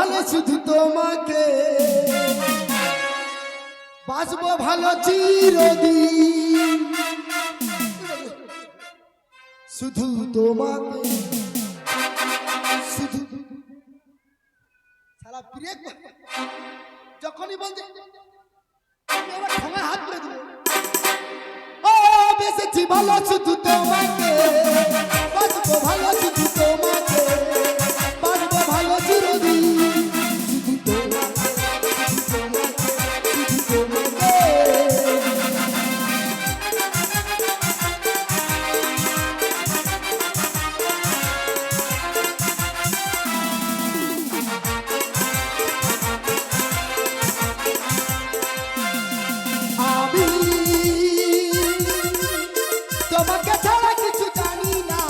ভালো শুধু তোমাকে, বাঁচবো ভালো চিরদিন শুধু তোমাকে, শুধু সারা ব্রেক যখনই বলছে হাত করে দিল। ও বেঁচেছি ভালো শুধু তোমাকে, বাঁচবো ভালো শুধু তোমাকে, বাঁচবো ভালো চিরদিন শুধু তোমাকে, শুধু তোমাকে, তোমাকে ছাড়া কিছু জানি না,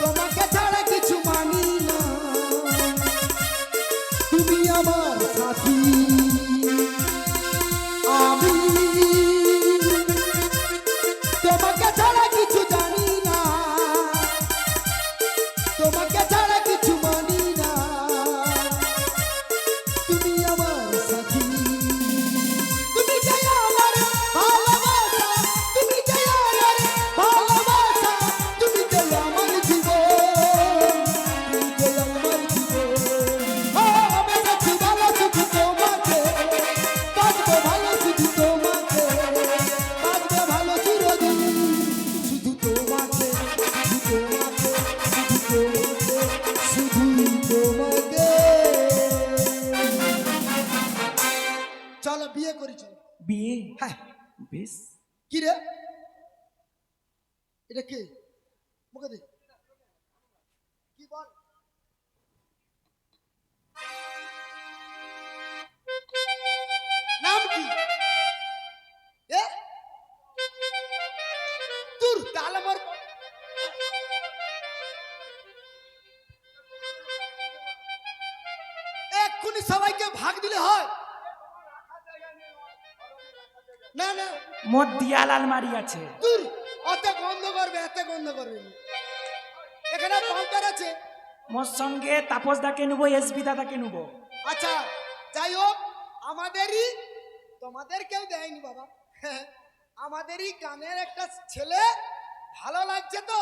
তোমাকে ছাড়া কিছু মানি না, তুমি আমার সাথী। আমি তোমাকে ছাড়া কিছু জানি না, তোমাকে ছাড়া কিছু মানি না, তুমি আমার সাথী। তুমি যে আমার ভালোবাসা, তুমি যে আমার ভালোবাসা, তুমি যে আমার জীবন, তুমি যে আমার জীবন। ও বেঁচেছি ভালো শুধু তোমাকে, বাঁচবো ভালো শুধু তোমাকে, বাঁচবো ভালো চিরদিন শুধু তোমাকে, শুধু তোমাকে, শুধু তোমাকে, শুধু তোমাকে। চলো বিয়ে করি, চলো। বিয়ে? হ্যাঁ। বেশ। কি রে এটা কে? মুখে দে, কি বল? নাম কি? এ তোর তাহলে আমার এক্ষুনি সবাইকে ভাগ দিলে হয় না? না মোর দিয়াল আলমারি আছে। দূর, অত গন্ধ করবে, এত গন্ধ করবে না। এখানে কাউন্টার আছে। মোর সঙ্গে তাপস দাকে নেবো, এসবি দাদাকে নেবো। আচ্ছা যাই হোক, আমাদেরই, তোমাদের কেউ দেয়নি বাবা, আমাদেরই গানের একটা ছেলে ভালো লাগছে তো,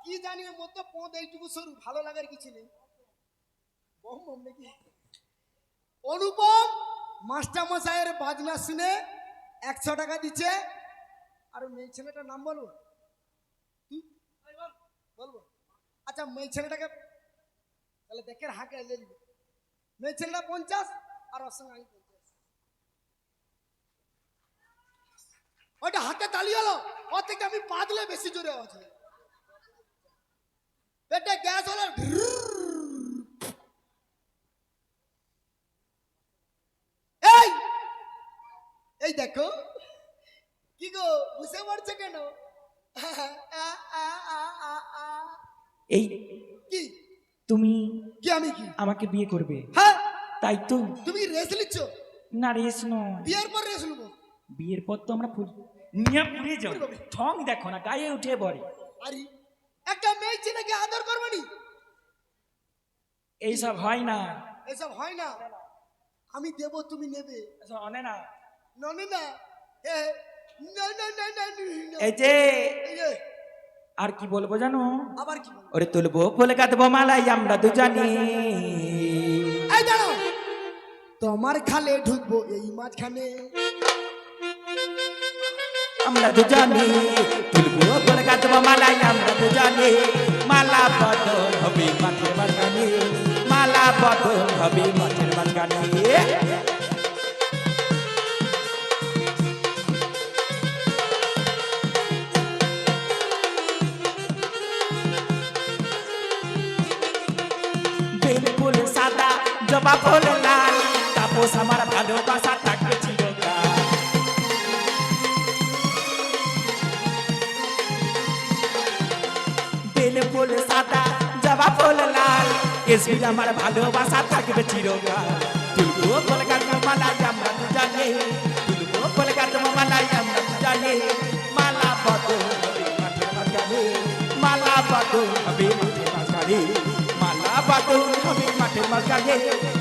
কি জানি মত পদ এইটুকু সরু, ভালো লাগার কিছু নেই। বম বম নাকি? অনুপম মাস্টারমশাইয়ের বাজনা শুনে 100 টাকা দিচ্ছে। আর মেয়ে ছেলেটার নাম বলবো? বলবো? আচ্ছা মেয়ে ছেলেটাকে তাহলে দেখে হাঁকে মেয়ে ছেলেটা 50 আর ওর সঙ্গে আমি 50। ওইটা হাতে তালি হলো, ওর থেকে আমি পা দিলে বেশি জোরে আছে। পেটে গ্যাস হলো। এই এই দেখো কি গো, বুঝে পড়ছে কেন? এই কি তুমি কি আমি কি আমাকে বিয়ে করবে? হ্যাঁ তাই তো। তুমি রেস নিচ্ছ? না রেস নয়, বিয়ের পর রেস নেবো। বিয়ের পর তো আমরা ফুল নিয়ে পুড়ে যাও। ঠং দেখো না, গায়ে উঠে পড়ে। আরে একটা মেয়ে ছেলেকে আদর করবনি? এইসব হয় না, এসব হয় না। আমি দেব, তুমি নেবে? এসব অনে না। ননে না, এ না না না না না। এই যে এই যে, আর কি বলবো জানো? আবার কি বলবো? ওরে তুলবো ফুল কাঁদবো মালাই আমরা দুজানি। এই দাঁড়াও, তোমার খালে ঢুকবো এই মাঝখানে, আমরা দুজানি তুলবো ফুল কাঁদবো মালাই আমরা দুজানি। মালা বদল হবে মাঠের বাগানে, মালা বদল হবে মাঠের বাগানে। বেল ফুল সাদা, জবা ফুল লাল, তাপস আমার ভালোবাসা থাকবে চিরকাল। বেল ফুল সাদা, জবা ফুল লাল, এসবি আমার ভালোবাসা থাকবে চিরকাল। তুলবো ফুল কাঁদবো মালাই আমরা দুজানে, তুলবো ফুল কাঁদবো মালাই আমরা দুজানে। মালা বদল হবে মাঠের বাগানে, মালা বদল হবে মাঠের বাগানে, মালা বদল হবে। মাস গায়ে